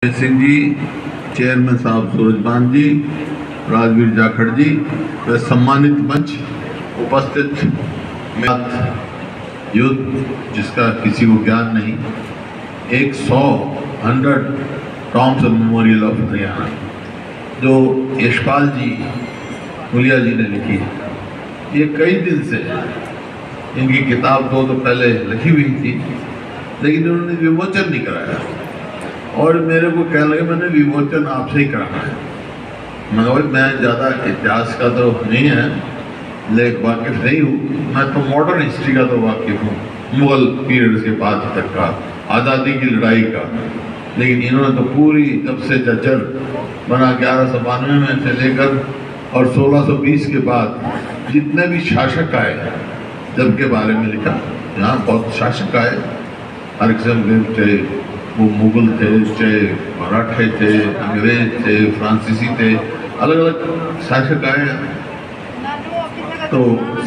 Singh ji, chairman साहब सूरजबान जी, राजवीर जाखड़ जी व सम्मानित मंच उपस्थित युद्ध जिसका किसी को ज्ञान नहीं, 100 टॉम्स मेमोरियल ऑफ हरियाणा जो यशपाल जी हुलिया जी ने लिखी है। ये कई दिन से इनकी किताब तो पहले लिखी हुई थी, लेकिन उन्होंने विमोचन नहीं कराया और मेरे को कहने लगे मैंने विमोचन आपसे ही कराना है। मैं ज़्यादा इतिहास का तो नहीं है, लेकिन वाकिफ नहीं हूँ। मैं तो मॉडर्न हिस्ट्री का तो वाकिफ हूँ, मुगल पीरियड के बाद तक का, आज़ादी की लड़ाई का। लेकिन इन्होंने तो पूरी तब से जजर बना 1192 में से लेकर और 1620 के बाद जितने भी शासक आए जब के बारे में लिखा। यहाँ बहुत शासक आए, अलेक्जेंडर थे, वो मुगल थे, चाहे मराठे थे, अंग्रेज थे, फ्रांसीसी थे, अलग अलग शासक आए, तो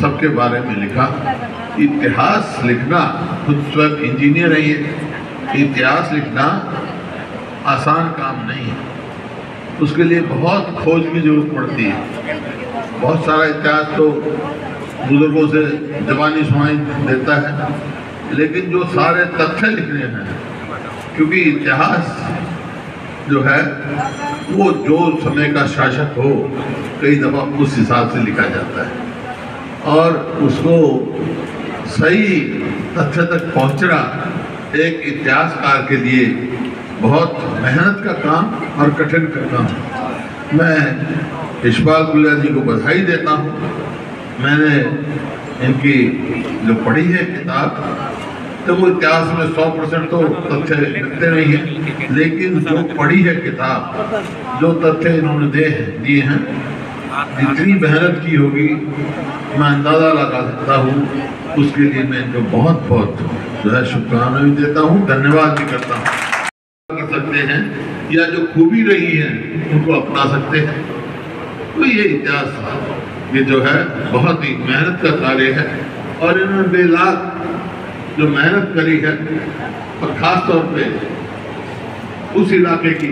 सबके बारे में लिखा। इतिहास लिखना, खुद स्वयं इंजीनियर है ये, इतिहास लिखना आसान काम नहीं है, उसके लिए बहुत खोज की जरूरत पड़ती है। बहुत सारा इतिहास तो बुजुर्गों से जबानी सुनाई देता है, लेकिन जो सारे तथ्य लिखने हैं, क्योंकि इतिहास जो है वो जो समय का शासक हो कई दफ़ा उस हिसाब से लिखा जाता है और उसको सही तथ्य तक पहुंचना एक इतिहासकार के लिए बहुत मेहनत का काम और कठिन का काम। मैं यशपाल हुलिया जी को बधाई देता हूँ। मैंने इनकी जो पढ़ी है किताब, तो वो इतिहास में 100% तो तथ्य लिखते नहीं है, लेकिन जो पढ़ी है किताब, जो तथ्य इन्होंने दिए हैं, जितनी मेहनत की होगी मैं अंदाज़ा लगा सकता हूँ। उसके लिए मैं इनको बहुत बहुत जो है शुभकामनाएं भी देता हूँ, धन्यवाद भी करता हूँ। कर सकते हैं या जो खूबी रही है उनको अपना सकते हैं। तो ये इतिहास ये जो है बहुत ही मेहनत का कार्य है और इन्होंने बेलाग जो मेहनत करी है, और ख़ास तौर पे उस इलाके की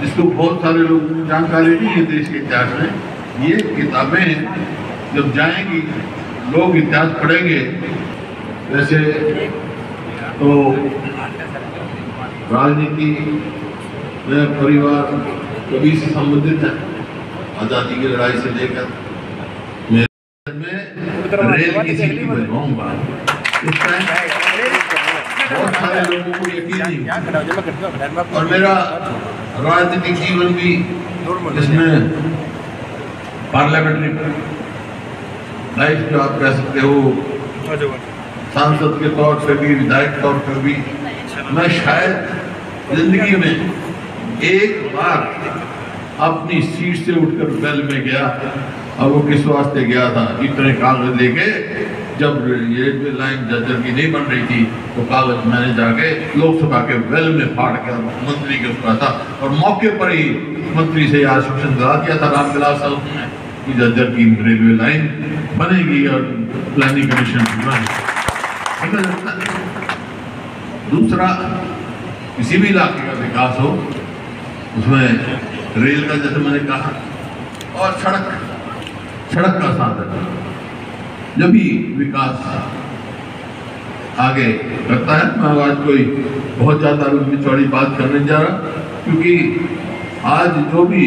जिसको बहुत सारे लोग जानकारी नहीं है देश के इतिहास में। ये किताबें जब जाएंगी, लोग इतिहास पढ़ेंगे। वैसे तो राजनीति में परिवार कभी से संबंधित है, आज़ादी की लड़ाई से लेकर मैं रेल की सीटी बनवाऊंगा। इस टाइम बहुत सारे लोगों को यकीन नहीं, और मेरा राजनीतिक जीवन भी जिसमें पार्लियामेंट्री लाइफ जो आप कह सकते हो, सांसद के तौर पर भी, विधायक तौर पर भी, मैं शायद जिंदगी में एक बार अपनी सीट से उठकर बेल में गया, और वो किस वास्ते गया था, इतने कागज लेके, जब रेलवे लाइन जर्जर की नहीं बन रही थी तो कागज मैंने जाके लोकसभा के बेल में फाड़ के मंत्री के उसका था, और मौके पर ही मंत्री से आश्वासन दिला दिया था रामविलास साहब ने कि जर्जर की रेलवे लाइन बनेगी और प्लानिंग कमीशन बनेगी। दूसरा, किसी भी इलाके का विकास हो उसमें रेल का, जैसे मैंने कहा, और सड़क का साधन जब भी विकास आगे करता है। मैं आज कोई बहुत ज़्यादा लंबी चौड़ी बात करने जा रहा, क्योंकि आज जो भी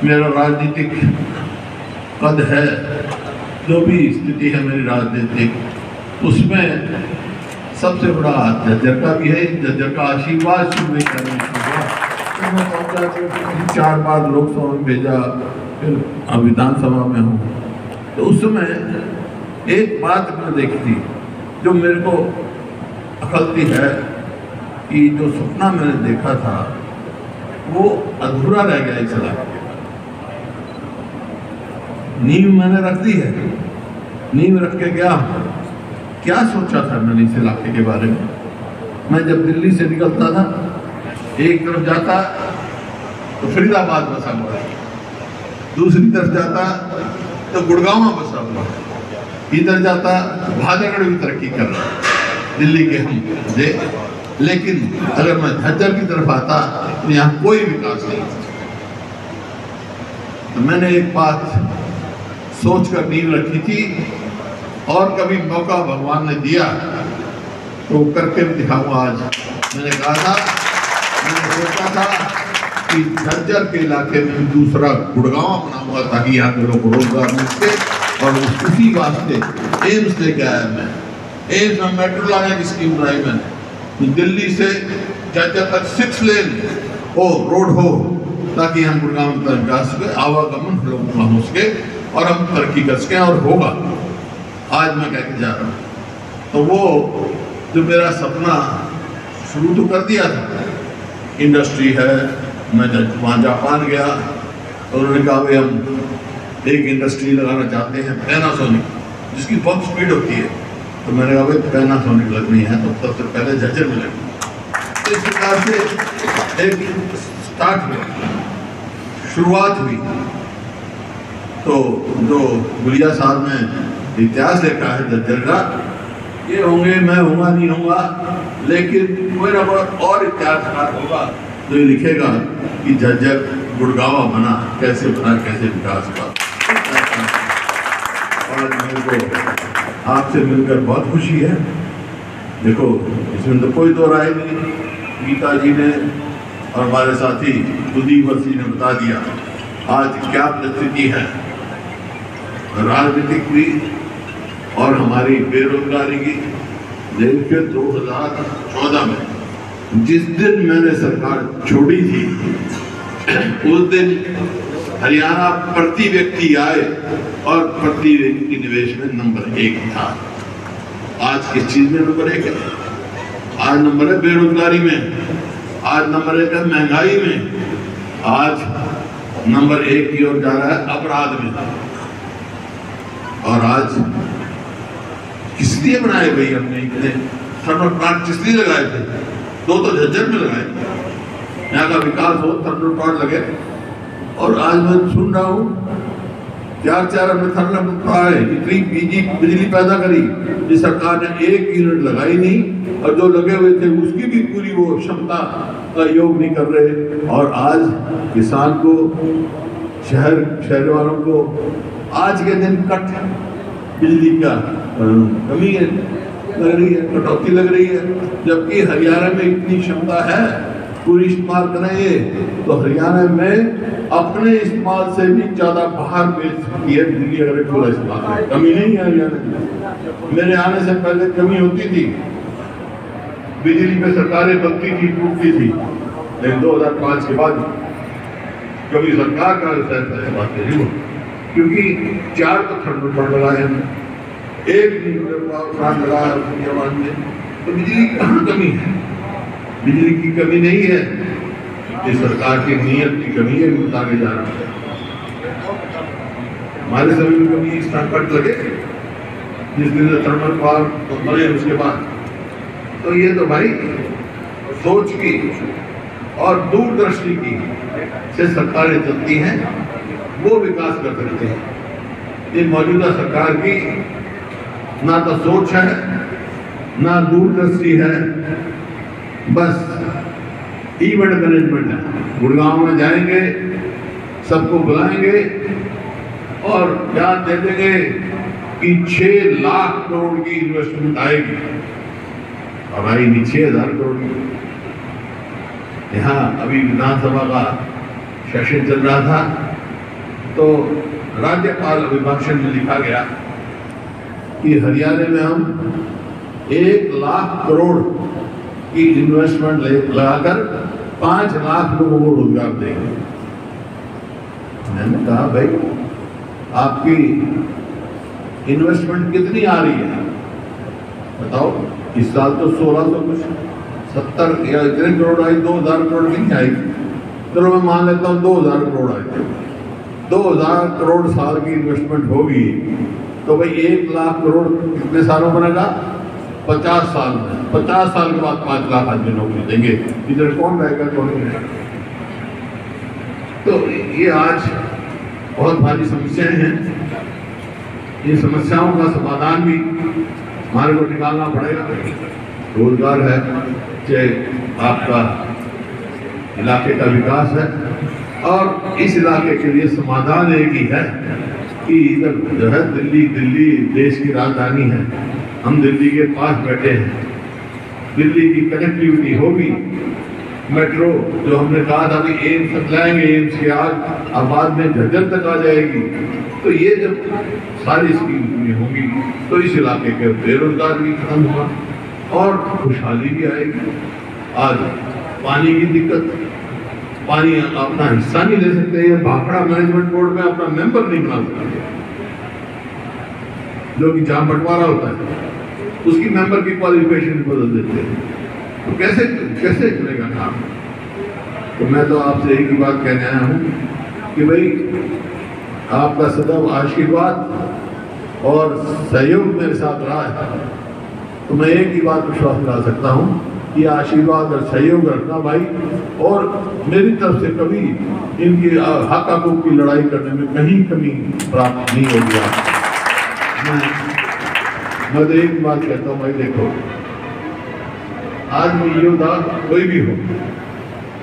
मेरा राजनीतिक पद है, जो भी स्थिति है मेरी राजनीतिक, उसमें सबसे बड़ा जज्जर का भी है। जज्जर का आशीर्वाद शुरू करने तो मैं पहुँचा, 4 बार लोकसभा में भेजा, फिर अब विधानसभा में हूँ। तो उस समय एक बात मैंने देखी थी जो मेरे को अखलती है, कि जो सपना मैंने देखा था वो अधूरा रह गया इस इलाके में। नींव मैंने रख दी है, नींव रख के गया। क्या सोचा था मैंने इस इलाके के बारे में? मैं जब दिल्ली से निकलता था, एक तरफ जाता तो फरीदाबाद बसा हुआ है, दूसरी तरफ जाता तो गुड़गांव बसा हुआ है, इधर जाता भादरगढ़ भी तरक्की कर रहा है, दिल्ली के हम दे। लेकिन अगर मैं झज्जर की तरफ आता तो यहाँ कोई विकास नहीं। तो मैंने एक बात सोच कर नींव रखी थी और कभी मौका भगवान ने दिया तो करके भी दिखाऊंगा। आज मैंने कहा था, मैंने सोचा था कि झज्जर के इलाके में दूसरा गुड़गांव बनाऊंगा ताकि यहाँ के लोग को रोजगार मिल सके, और उसी वास्ते एम्स लेके आया मैं। एम्स में मेट्रो लाने की स्कीम बनाई मैंने, दिल्ली से झज्जर तक 6 लेन हो रोड हो ताकि हम गुड़गांव तक जा सके, आवागमन लोगों का हो सके और हम तरक्की कर सकें, और होगा। आज मैं कह के जा रहा हूँ। तो वो जो मेरा सपना शुरू तो कर दिया था, इंडस्ट्री है, मैं वहाँ जापान गया तो उन्होंने कहा भाई हम एक इंडस्ट्री लगाना चाहते हैं पैनासोनिक, जिसकी बहुत स्पीड होती है। तो मैंने कहा भाई पैनासोनिक लगनी है तो सबसे पहले झज्जर में लगनी। तो इस प्रकार से एक स्टार्ट हुआ, शुरुआत हुई। तो जो गुलिया साहब ने इतिहास लिखा है झज्जर का, ये होंगे, मैं होऊंगा नहीं होऊंगा, लेकिन कोई ना कोई और इतिहासकार होगा जो ये लिखेगा कि झज्जर गुड़गांव बना, कैसे बना, कैसे विकास हुआ। और मेरे को आपसे मिलकर बहुत खुशी है। देखो इसमें तो कोई दो राय नहीं, गीता जी ने और हमारे साथी कुलदीप वसी ने बता दिया आज क्या परिस्थिति है राजनीतिक भी और हमारी बेरोजगारी की। लेकिन 2014 में जिस दिन मैंने सरकार छोड़ी थी उस दिन हरियाणा प्रति व्यक्ति आय और प्रति व्यक्ति निवेश में नंबर 1 था। आज किस चीज में नंबर 1 है? आज नंबर है बेरोजगारी में, आज नंबर 1 है महंगाई में, आज नंबर 1 की ओर जा रहा है अपराध में। और आज किस लिए बनाए भाई हमने इतने थर्मल प्लांट किस लिए लगाए थे? 2 तो झज्जर में लगाए, यहाँ का विकास हो, थर्मल प्लांट लगे। और आज मैं सुन रहा हूँ 4 हमने थर्मल प्लांट इतनी बिजली पैदा करी, जिस सरकार ने 1 यूनिट लगाई नहीं, और जो लगे हुए थे उसकी भी पूरी वो क्षमता का योग नहीं कर रहे। और आज किसान को, शहर वालों को आज के दिन कट बिजली का कमी लग रही है, कटौती लग रही है, जबकि हरियाणा में इतनी क्षमता है पूरी इस्तेमाल करेंगे तो हरियाणा में अपने इस्तेमाल से भी ज्यादा बाहर बेच सकती है दिल्ली अगर पूरा इस्तेमाल करे। कमी नहीं है हरियाणा में। मेरे आने से पहले कमी होती थी, बिजली पे सरकारें बनती थी, टूटती थी, लेकिन 2005 के बाद कभी सरकार का बात नहीं हुई, क्योंकि 4 तो थर्मल प्लांट लगाए हमने, 1 प्लांट लगाया में, तो बिजली की कहाँ कमी है? बिजली की कमी नहीं है, ये सरकार की नीयत की कमी है, बताने जा रहा है। हमारे समय में कभी इस तरह कट लगे जिस दिन से थर्मल प्लांट तो मरे उसके बाद। तो ये तो भाई सोच की और दूरदृष्टि की से सरकारें चलती हैं, वो विकास कर सकते हैं। ये मौजूदा सरकार की ना तो सोच है ना दूरदृष्टि है, बस इवेंट मैनेजमेंट है। गुड़गांव में जाएंगे, सबको बुलाएंगे और याद दे देंगे कि 6 लाख करोड़ की इन्वेस्टमेंट आएगी, और आई नहीं 6,000 करोड़ की। यहाँ अभी विधानसभा का सेशन चल रहा था, तो राज्यपाल अभिभाषण में लिखा गया कि हरियाणा में हम 1 लाख करोड़ की इन्वेस्टमेंट लगाकर 5 लाख लोगों को रोजगार देंगे। मैंने कहा भाई आपकी इन्वेस्टमेंट कितनी आ रही है बताओ? इस साल तो 1670 या इतने करोड़ आई, 2000 करोड़ नहीं आई। चलो मैं मान लेता हूँ 2000 करोड़ आई थे। 2000 करोड़ साल की इन्वेस्टमेंट होगी तो भाई 1 लाख करोड़ कितने सालों बनेगा? 50 साल में। 50 साल के बाद 5 लाख आदमी नौकरी देंगे, इधर कौन रहेगा कौन नहीं रहेगा? तो ये आज बहुत भारी समस्याएं हैं। इन समस्याओं का समाधान भी हमारे को निकालना पड़ेगा। रोजगार है, चाहे आपका इलाके का विकास है, और इस इलाके के लिए समाधान एक ही है कि इधर जो है दिल्ली देश की राजधानी है, हम दिल्ली के पास बैठे हैं, दिल्ली की कनेक्टिविटी होगी। मेट्रो जो हमने कहा था कि एम्स तक लाएंगे, एम्स के बाद में झज्जर तक आ जाएगी, तो ये जब सारी स्कीम होंगी तो इस इलाके के बेरोजगार भी खत्म होगा और खुशहाली भी आएगी। आज पानी की दिक्कत, पानी अपना हिस्सा नहीं ले सकते, ये भाखड़ा मैनेजमेंट बोर्ड में अपना मेंबर नहीं बना सकते, जो कि जहां बंटवारा होता है उसकी मेंबर की क्वालिफिकेशन बदल देते हैं, तो कैसे चलेगा काम। तो मैं तो आपसे एक ही बात कहने आया हूँ कि भाई आपका सदैव आशीर्वाद और सहयोग मेरे साथ रहा है, तो मैं एक ही बात विश्वास दिला सकता हूँ कि आशीर्वाद और सहयोग रखना भाई, और मेरी तरफ से कभी इनकी हक हकूक की लड़ाई करने में कहीं कमी प्राप्त नहीं होगी। मैं तो एक बात कहता हूँ भाई, देखो आदमी योद्धा कोई भी हो,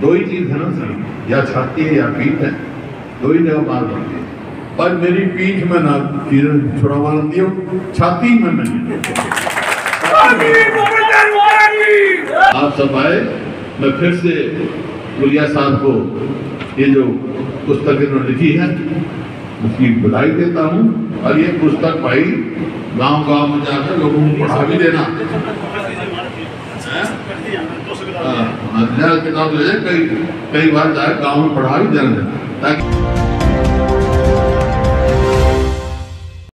दो ही चीज है ना सर, या छाती है या पीठ है, दो ही जगह मार पड़ती है। पर मेरी पीठ में ना छोड़ा मार दियो, छाती में नहीं। आप सब आए, मैं फिर से गुलिया साहब को ये जो पुस्तक इन्होंने लिखी है उसकी बधाई देता हूँ, और ये पुस्तक भाई गांव में जाकर लोगों को पढ़ा भी देना, किताब ले जाए, कई बार जाए गांव में पढ़ा भी देना ताकि